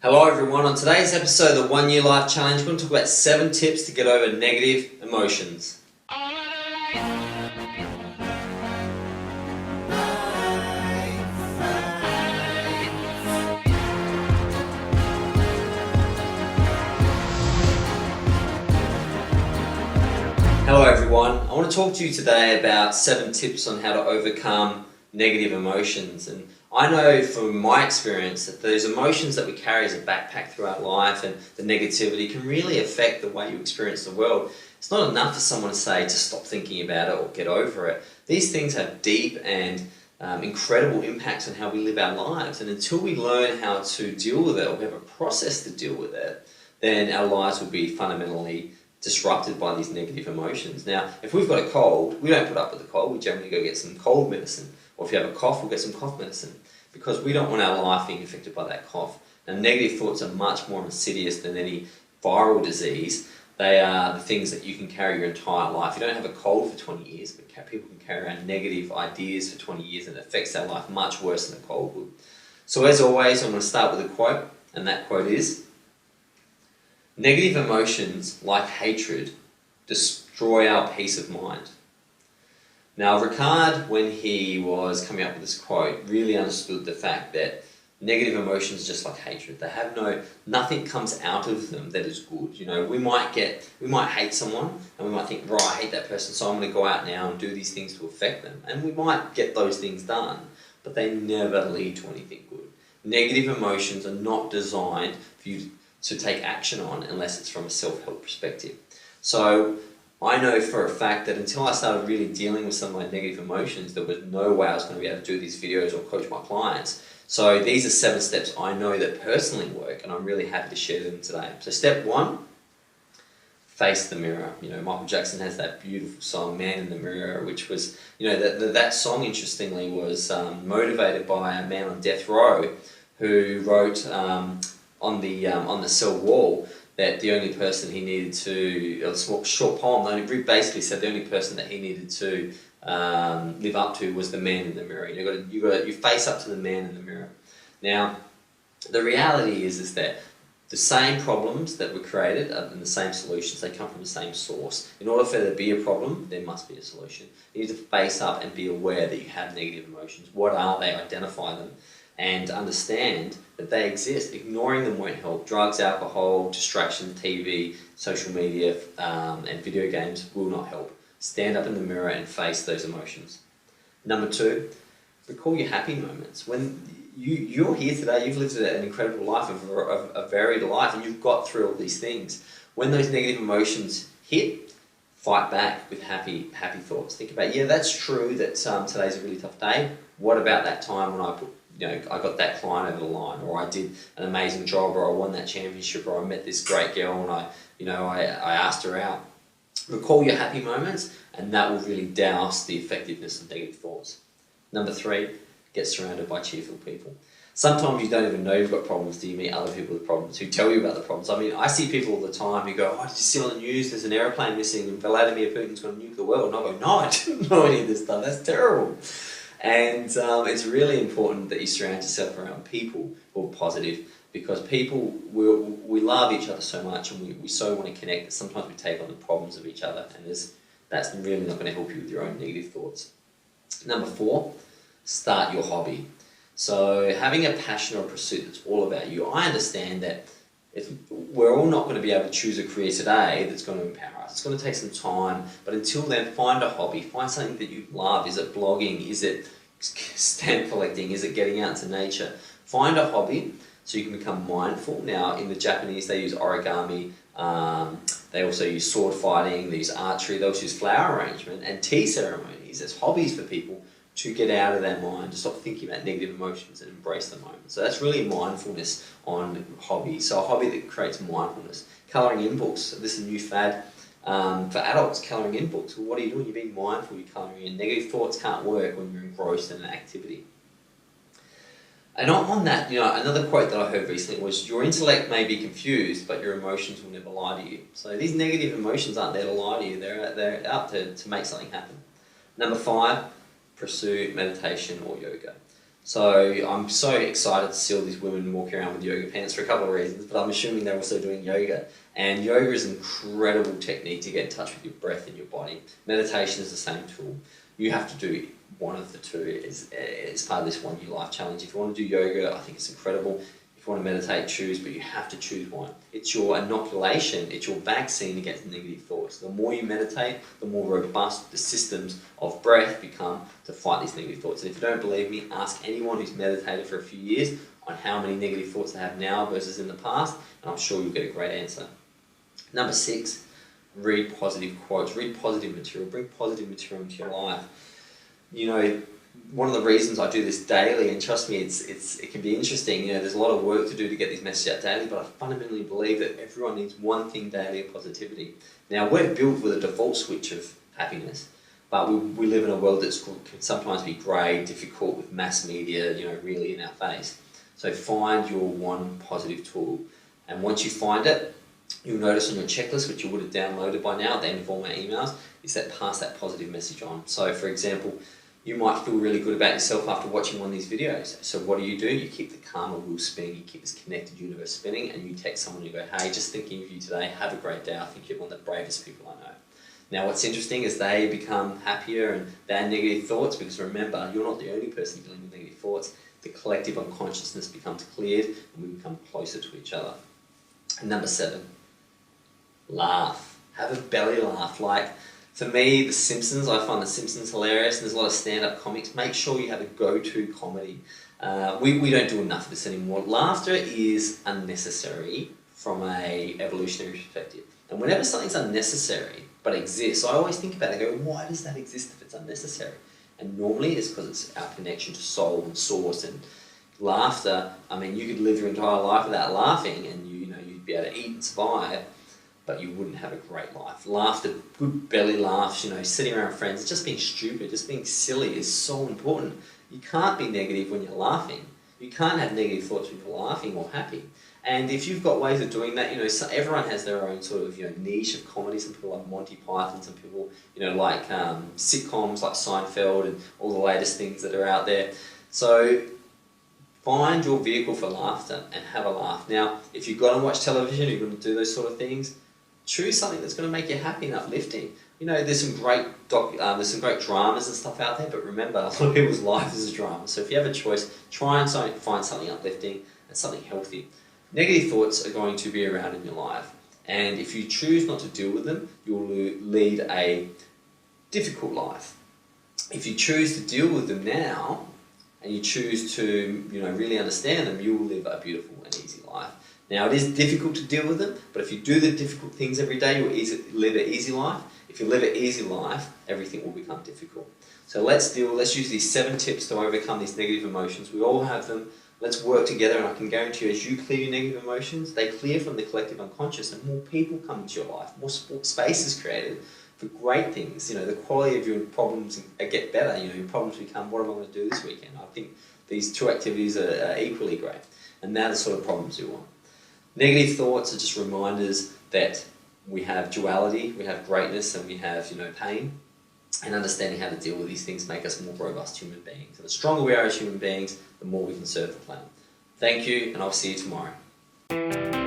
Hello everyone, on today's episode of the 1 Year Life Challenge, we're going to talk about 7 tips to get over negative emotions. Hello everyone, I want to talk to you today about 7 tips on how to overcome negative emotions. And I know from my experience that those emotions that we carry as a backpack throughout life and the negativity can really affect the way you experience the world. It's not enough for someone to say to stop thinking about it or get over it. These things have deep and incredible impacts on how we live our lives, and until we learn how to deal with it or we have a process to deal with it, then our lives will be fundamentally disrupted by these negative emotions. Now, if we've got a cold, we don't put up with the cold, we generally go get some cold medicine. Or if you have a cough, we'll get some cough medicine, because we don't want our life being affected by that cough. Now, negative thoughts are much more insidious than any viral disease. They are the things that you can carry your entire life. You don't have a cold for 20 years, but people can carry around negative ideas for 20 years, and it affects their life much worse than a cold would. So as always, I'm going to start with a quote, and that quote is, "Negative emotions, like hatred, destroy our peace of mind." Now, Ricard, when he was coming up with this quote, really understood the fact that negative emotions are just like hatred. They have nothing comes out of them that is good. You know, we might hate someone, and we might think, right, I hate that person, so I'm going to go out now and do these things to affect them. And we might get those things done, but they never lead to anything good. Negative emotions are not designed for you to take action on unless it's from a self-help perspective. So I know for a fact that until I started really dealing with some of my negative emotions, there was no way I was going to be able to do these videos or coach my clients. So these are 7 steps I know that personally work, and I'm really happy to share them today. So step 1, face the mirror. You know, Michael Jackson has that beautiful song, "Man in the Mirror," which was, you know, that song, interestingly, was motivated by a man on death row who wrote on the cell wall that the only person he needed to, a short poem, it basically said the only person that he needed to live up to was the man in the mirror. You face up to the man in the mirror. Now, the reality is that the same problems that were created and the same solutions, they come from the same source. In order for there to be a problem, there must be a solution. You need to face up and be aware that you have negative emotions. What are they? Identify them and understand that they exist. Ignoring them won't help. Drugs, alcohol, distraction, TV, social media, and video games will not help. Stand up in the mirror and face those emotions. Number 2, recall your happy moments. When you're here today, you've lived an incredible life, a varied life, and you've got through all these things. When those negative emotions hit, fight back with happy thoughts. Think about, yeah, that's true that today's a really tough day. What about that time when I got that client over the line, or I did an amazing job, or I won that championship, or I met this great girl and I asked her out. Recall your happy moments, and that will really douse the effectiveness of negative thoughts. Number 3, get surrounded by cheerful people. Sometimes you don't even know you've got problems till you meet other people with problems who tell you about the problems. I mean, I see people all the time who go, "Oh, did you see on the news there's an aeroplane missing and Vladimir Putin's going to nuke the world?" And I go, "No, I didn't know any of this stuff. That's terrible." And it's really important that you surround yourself around people who are positive, because people, we love each other so much, and we so want to connect that sometimes we take on the problems of each other, and that's really not going to help you with your own negative thoughts. Number 4, start your hobby. So having a passion or a pursuit that's all about you. I understand that we're all not going to be able to choose a career today that's going to empower us. It's going to take some time, but until then, find a hobby. Find something that you love. Is it blogging? Is it stamp collecting? Is it getting out into nature? Find a hobby so you can become mindful. Now, in the Japanese, they use origami. They also use sword fighting. They use archery. They also use flower arrangement and tea ceremonies as hobbies for people to get out of their mind, to stop thinking about negative emotions and embrace the moment. So that's really mindfulness on hobbies. So a hobby that creates mindfulness. Colouring in books. This is a new fad for adults, colouring in books. Well, what are you doing? You're being mindful, you're colouring in. Negative thoughts can't work when you're engrossed in an activity. And on that, another quote that I heard recently was, "Your intellect may be confused, but your emotions will never lie to you." So these negative emotions aren't there to lie to you. They're out to make something happen. Number 5, pursue meditation or yoga. So I'm so excited to see all these women walking around with yoga pants for a couple of reasons, but I'm assuming they're also doing yoga. And yoga is an incredible technique to get in touch with your breath and your body. Meditation is the same tool. You have to do one of the two as part of this One New Life Challenge. If you want to do yoga, I think it's incredible. If you want to meditate, choose, but you have to choose one. It's your inoculation, it's your vaccine against negative thoughts. The more you meditate, the more robust the systems of breath become to fight these negative thoughts. And if you don't believe me, ask anyone who's meditated for a few years on how many negative thoughts they have now versus in the past, and I'm sure you'll get a great answer. Number 6, read positive quotes, read positive material, bring positive material into your life. You know, one of the reasons I do this daily, and trust me, it can be interesting, you know, there's a lot of work to do to get these messages out daily, but I fundamentally believe that everyone needs one thing daily of positivity. Now, we're built with a default switch of happiness, but we live in a world that can sometimes be grey, difficult, with mass media, you know, really in our face. So find your one positive tool, and once you find it, you'll notice on your checklist, which you would have downloaded by now at the end of all my emails, is that pass that positive message on. So for example, you might feel really good about yourself after watching one of these videos. So what do? You keep the karma wheel spinning, you keep this connected universe spinning, and you text someone and you go, hey, just thinking of you today, have a great day, I think you're one of the bravest people I know. Now what's interesting is they become happier and their negative thoughts, because remember, you're not the only person dealing with negative thoughts. The collective unconsciousness becomes cleared and we become closer to each other. And number 7, laugh. Have a belly laugh. Like, for me, The Simpsons, I find The Simpsons hilarious, and there's a lot of stand-up comics. Make sure you have a go-to comedy. We don't do enough of this anymore. Laughter is unnecessary from a evolutionary perspective. And whenever something's unnecessary but exists, I always think about it and go, why does that exist if it's unnecessary? And normally it's because it's our connection to soul and source. And laughter, I mean, you could live your entire life without laughing and you'd be able to eat and survive, but you wouldn't have a great life. Laughter, good belly laughs, sitting around friends, just being stupid, just being silly is so important. You can't be negative when you're laughing. You can't have negative thoughts when you're laughing or happy. And if you've got ways of doing that, so everyone has their own sort of niche of comedy. Some people like Monty Python, some people like sitcoms like Seinfeld and all the latest things that are out there. So find your vehicle for laughter and have a laugh. Now, if you've got to watch television, you're going to do those sort of things, choose something that's going to make you happy and uplifting. There's some great dramas and stuff out there, but remember, a lot of people's life is a drama. So if you have a choice, try and find something uplifting and something healthy. Negative thoughts are going to be around in your life, and if you choose not to deal with them, you'll lead a difficult life. If you choose to deal with them now, and you choose to really understand them, you will live a beautiful and easy life. Now, it is difficult to deal with them, but if you do the difficult things every day, you'll live an easy life. If you live an easy life, everything will become difficult. So let's use these 7 tips to overcome these negative emotions. We all have them. Let's work together, and I can guarantee you, as you clear your negative emotions, they clear from the collective unconscious, and more people come into your life, more space is created for great things. The quality of your problems get better. Your problems become, what am I going to do this weekend? I think these 2 activities are equally great, and they're the sort of problems you want. Negative thoughts are just reminders that we have duality, we have greatness, and we have pain. And understanding how to deal with these things make us more robust human beings. And the stronger we are as human beings, the more we can serve the planet. Thank you, and I'll see you tomorrow.